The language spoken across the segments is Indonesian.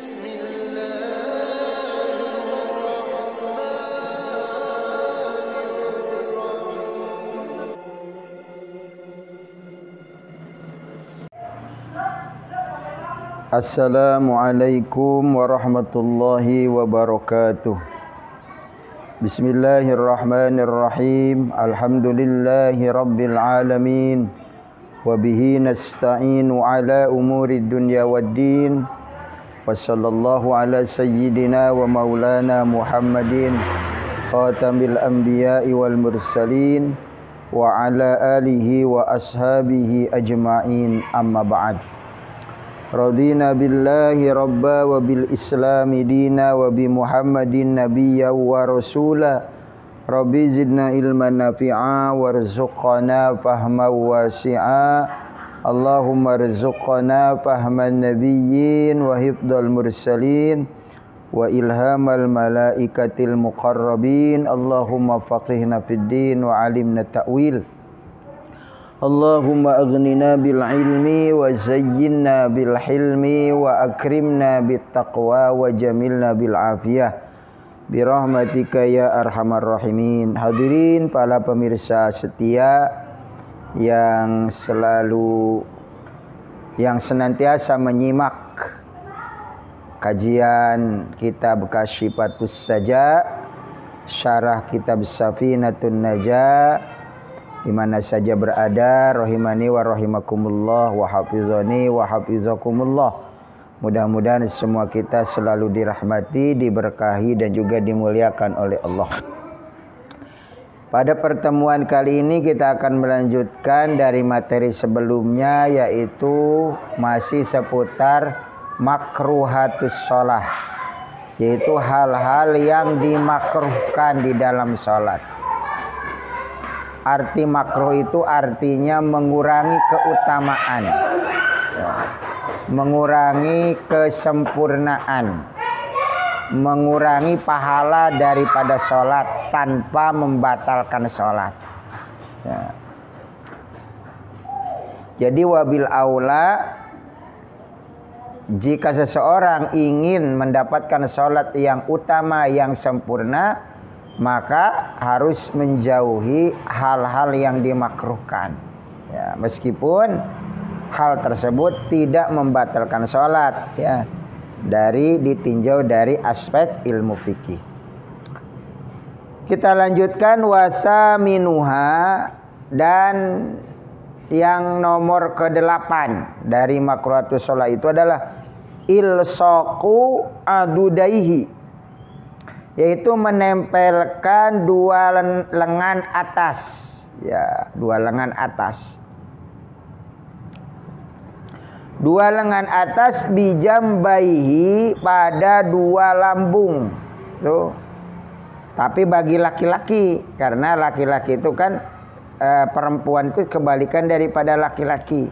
بسم الله Assalamualaikum warahmatullahi wabarakatuh. Bismillahirrahmanirrahim. Alhamdulillahi rabbil alamin. Wabihi nasta'inu ala umuri dunya waddin. Wa sallallahu ala sayyidina wa maulana Muhammadin khatamil anbiya'i wal mursalin wa ala alihi wa ashabihi ajma'in, amma ba'd. Radina billahi rabba wa bil islami dina wa bi Muhammadin nabiyya wa rasula. Rabbi zidna ilman nafi'a warzuqna fahman wasi'a. Allahumma rizqna fahman nabiyyin wa hifdzal mursalin wa ilhamal malaikatil muqarrabin. Allahumma faqihna fid din wa alimna ta'wil. Allahumma aghnina bil ilmi wa zayyinna bil hilmi wa akrimna bit taqwa wa jamilna bil afiyah birahmatika ya arhamar rahimin. Hadirin para pemirsa setia yang senantiasa menyimak kajian kitab Kasyifatus Saja, syarah kitab Safinatun Najah, di mana saja berada, rahimani wa rahimakumullah wa hafizani wa hafizakumullah. Mudah-mudahan semua kita selalu dirahmati, diberkahi dan juga dimuliakan oleh Allah. Pada pertemuan kali ini kita akan melanjutkan dari materi sebelumnya, yaitu masih seputar makruhatus sholah, yaitu hal-hal yang dimakruhkan di dalam sholat. Arti makruh itu artinya mengurangi keutamaan, mengurangi kesempurnaan, mengurangi pahala daripada sholat tanpa membatalkan sholat. Jadi wabil aula, jika seseorang ingin mendapatkan sholat yang utama, yang sempurna, maka harus menjauhi hal-hal yang dimakruhkan. Ya, meskipun hal tersebut tidak membatalkan sholat, ya, ditinjau dari aspek ilmu fikih. Kita lanjutkan wasaminuha, dan yang nomor ke-8 dari makruhatus sholat itu adalah ilsaqu adudaihi, yaitu menempelkan dua lengan atas, ya, dua lengan atas. Dua lengan atas bijambaihi, pada dua lambung. Tuh. Tapi bagi laki-laki, karena laki-laki itu kan perempuan itu kebalikan daripada laki-laki.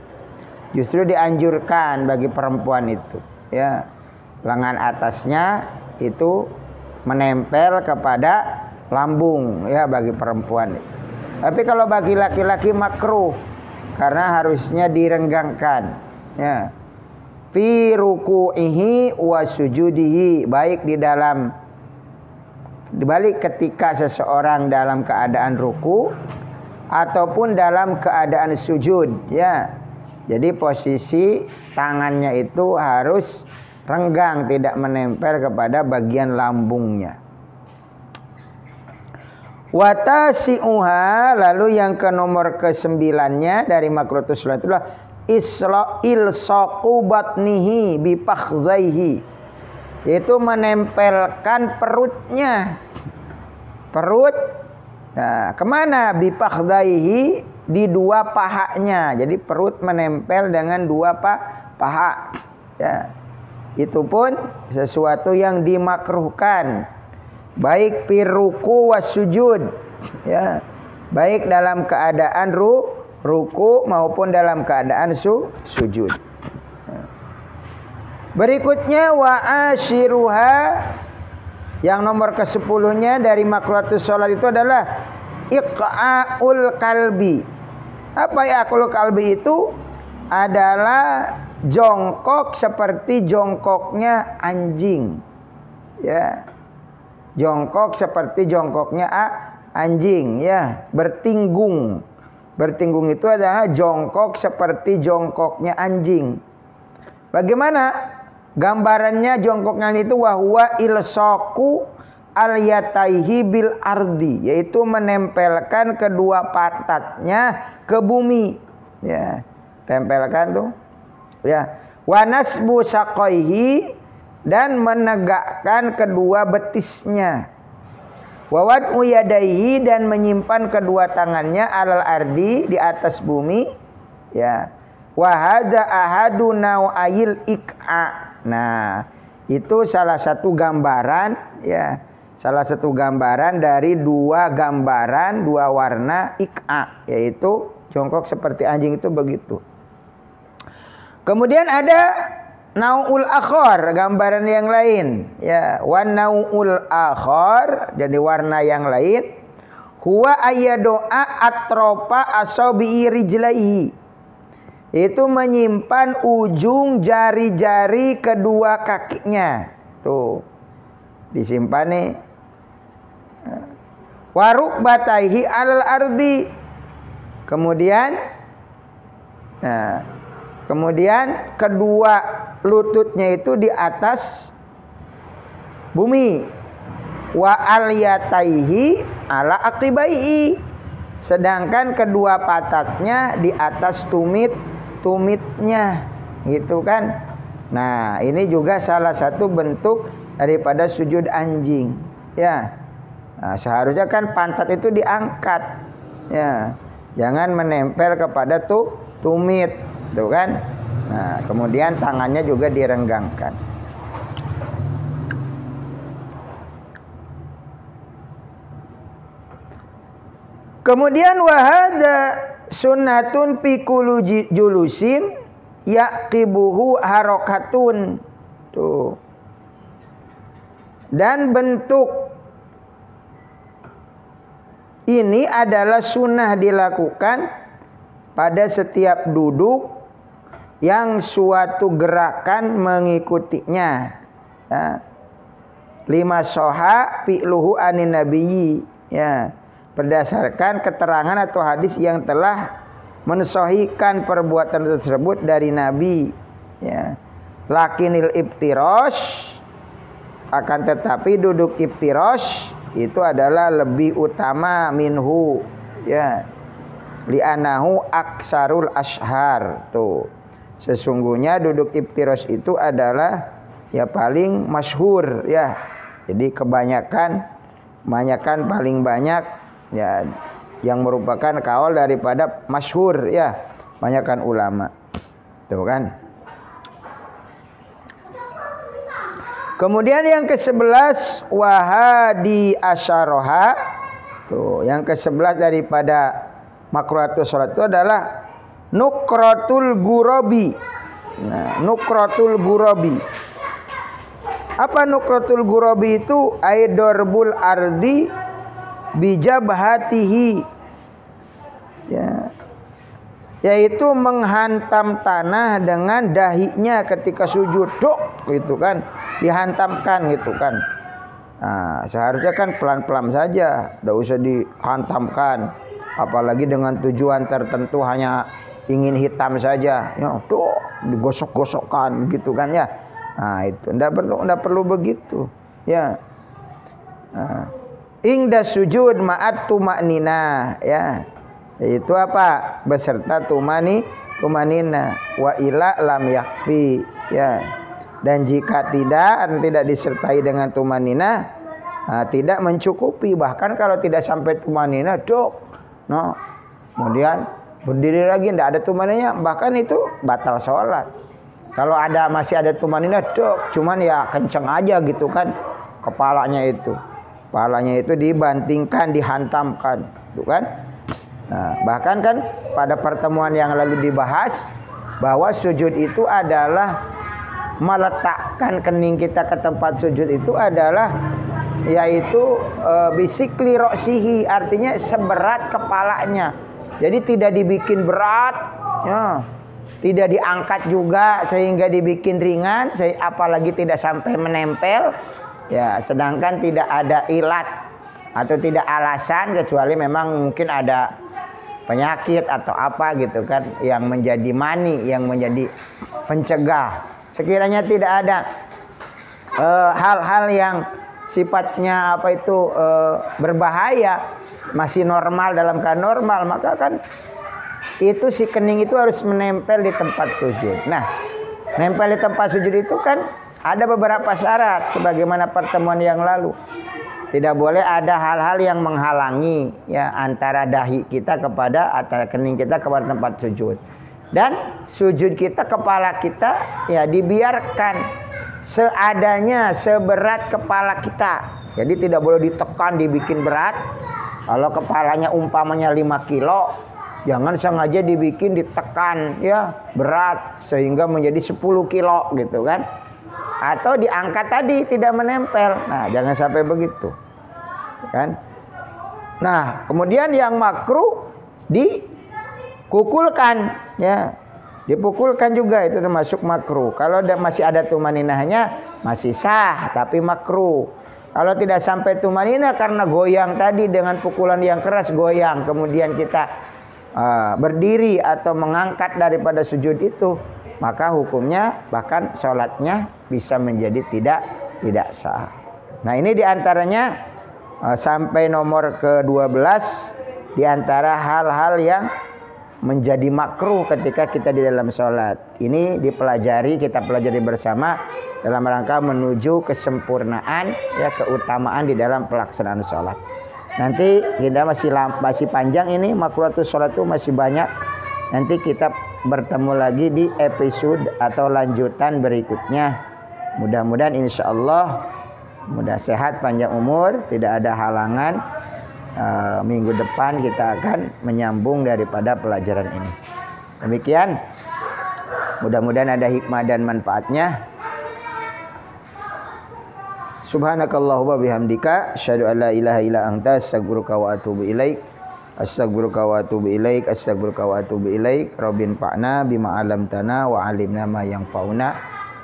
Justru dianjurkan bagi perempuan itu, ya, lengan atasnya itu menempel kepada lambung, ya, bagi perempuan. Tapi kalau bagi laki-laki makruh, karena harusnya direnggangkan, ya, fi ruku'ihi wa sujudihi, baik dibalik ketika seseorang dalam keadaan ruku ataupun dalam keadaan sujud, ya. Jadi posisi tangannya itu harus renggang, tidak menempel kepada bagian lambungnya. Watasi'uha, lalu yang ke nomor ke-9-nya dari makruhatus sholat itulah ilsaqu batnihi bifakhzaihi, yaitu menempelkan perutnya. Perut, nah, kemana? Bifakhzaihi, di dua pahanya. Jadi perut menempel dengan dua paha, ya. Itu pun sesuatu yang dimakruhkan, baik piruku was sujud, ya, baik dalam keadaan ruku maupun dalam keadaan sujud. Berikutnya wa ashiruha, yang nomor ke-10-nya dari makruhatus sholat itu adalah iqa'ul kalbi. Apa iqa'ul kalbi itu? Adalah jongkok seperti jongkoknya anjing. Ya. Jongkok seperti jongkoknya anjing, ya. Bertinggung. Bertinggung itu adalah jongkok seperti jongkoknya anjing. Bagaimana gambarannya jongkoknya itu? Wahwa ilsaku al-yataihi bil ardi, yaitu menempelkan kedua pantatnya ke bumi, ya, tempelkan tuh, ya. Wa nasbu saqaihi, dan menegakkan kedua betisnya. Wa wad'u yadaihi, dan menyimpan kedua tangannya alal ardi, di atas bumi, ya. Wa hadza ahadu nau'il ik'a. Nah, itu salah satu gambaran, ya. Salah satu gambaran dari dua gambaran, dua warna ik'a, yaitu jongkok seperti anjing itu begitu. Kemudian ada nau'ul akhar, gambaran yang lain, ya. Wa nau'ul akhar, jadi warna yang lain, huwa ayyadoa atropa asabi'i rijlaihi, itu menyimpan ujung jari-jari kedua kakinya. Tuh, disimpan nih. Waruk bataihi alal ardi, kemudian, nah, kemudian kedua lututnya itu di atas bumi. Wa aliyataihi ala aqibaihi, sedangkan kedua pantatnya di atas tumitnya, gitu kan. Nah, ini juga salah satu bentuk daripada sujud anjing, ya. Nah, seharusnya kan pantat itu diangkat, ya, jangan menempel kepada tumit, tuh kan. Nah, kemudian tangannya juga direnggangkan. Kemudian wahada sunnatun fi kulli julusin yaqibuhu harokatun. Tuh. Dan bentuk ini adalah sunnah dilakukan pada setiap duduk yang suatu gerakan mengikutinya. Ya. Lima soha fi'luhu anin nabiyyi, ya. Berdasarkan keterangan atau hadis yang telah mensohikan perbuatan tersebut dari Nabi, ya. Lakinil ibtirosh, akan tetapi duduk ibtirosh itu adalah lebih utama minhu, ya. Li'anahu aksarul ashar. Tuh, sesungguhnya duduk ibtirosh itu adalah ya paling masyhur, ya. Jadi kebanyakan paling banyak, ya, yang merupakan kaul daripada masyhur, ya, banyakkan ulama. Tuh kan. Kemudian yang ke-11 wahadi asyaroha. Tuh, yang ke-11 daripada makruhatus salat itu adalah nukratul gurabi. Nah, nukratul gurabi. Apa nukratul gurabi itu? Aidorbul ardi bijabhatihi, ya, yaitu menghantam tanah dengan dahinya ketika sujud, gitu kan, dihantamkan, gitu kan. Nah, seharusnya kan pelan-pelan saja, tidak usah dihantamkan, apalagi dengan tujuan tertentu, hanya ingin hitam saja, ya, digosok-gosokkan, gitu kan, ya. Nah, itu tidak perlu begitu, ya. Nah, ingda sujud ma'at tumanina, ya, yaitu apa? Beserta tumanina. Wa ila lam yakfi, ya. Dan jika tidak disertai dengan tumanina, nah, tidak mencukupi. Bahkan kalau tidak sampai tumanina, no, kemudian berdiri lagi tidak ada tumanina, bahkan itu batal sholat. Kalau masih ada tumanina, cuman ya kenceng aja, gitu kan, kepalanya itu dibantingkan, dihantamkan, gitu kan. Nah, bahkan kan pada pertemuan yang lalu dibahas bahwa sujud itu adalah meletakkan kening kita ke tempat sujud itu adalah yaitu bisikli roksihi, artinya seberat kepalanya. Jadi tidak dibikin berat, ya. tidak diangkat juga sehingga dibikin ringan, apalagi tidak sampai menempel. Ya, sedangkan tidak ada ilat atau tidak alasan kecuali memang mungkin ada penyakit atau apa gitu kan yang menjadi mani, yang menjadi pencegah. Sekiranya tidak ada hal-hal yang sifatnya berbahaya, masih normal dalam keadaan normal, maka kan itu si kening itu harus menempel di tempat sujud. Nah, nempel di tempat sujud itu kan ada beberapa syarat sebagaimana pertemuan yang lalu. Tidak boleh ada hal-hal yang menghalangi ya antara dahi kita kepada antara kening kita kepada tempat sujud. Dan sujud kita, kepala kita ya dibiarkan seadanya, seberat kepala kita. Jadi tidak boleh ditekan, dibikin berat. Kalau kepalanya umpamanya 5 kilo, jangan sengaja dibikin ditekan ya berat sehingga menjadi 10 kilo gitu kan. Atau diangkat tadi tidak menempel. Nah, jangan sampai begitu. Kan? Nah, kemudian yang makruh dikukulkan ya. Dipukulkan juga itu termasuk makruh. Kalau masih ada tumaninahnya masih sah tapi makruh. Kalau tidak sampai tumaninah karena goyang tadi dengan pukulan yang keras goyang, kemudian kita berdiri atau mengangkat daripada sujud itu, maka hukumnya bahkan sholatnya bisa menjadi tidak sah. Nah, ini diantaranya sampai nomor ke-12 diantara hal-hal yang menjadi makruh ketika kita di dalam sholat. Ini kita pelajari bersama dalam rangka menuju kesempurnaan ya, keutamaan di dalam pelaksanaan sholat. Nanti kita masih panjang ini, makruhatus sholat itu masih banyak. Nanti kita bertemu lagi di episode atau lanjutan berikutnya. Mudah-mudahan insya Allah mudah sehat, panjang umur, tidak ada halangan. Minggu depan kita akan menyambung daripada pelajaran ini. Demikian, mudah-mudahan ada hikmah dan manfaatnya. Subhanakallahumma bihamdika asyhadu an la ilaha illa anta astaghfiruka wa atubu ilaik. Astaghfiruka wa atubu ilaik. Astaghfiruka wa atubu ilaik. Rabbin fa'na bima 'allamtana wa 'allimna ma yanfa'una.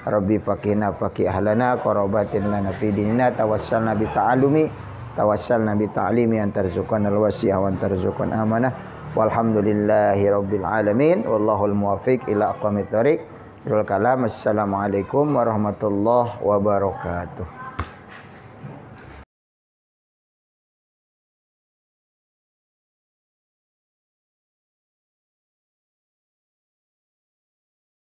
Rabbi faqihna faqih ahlana qarabatin lana fi dinina tawassalna bi ta'allumi tawassalna bi ta'limi antarzuqana al-wasi'ah wa antarzuqana amanah walhamdulillahi rabbil alamin wallahul muwaffiq ila aqwamit thoriq. Assalamualaikum warahmatullahi wabarakatuh.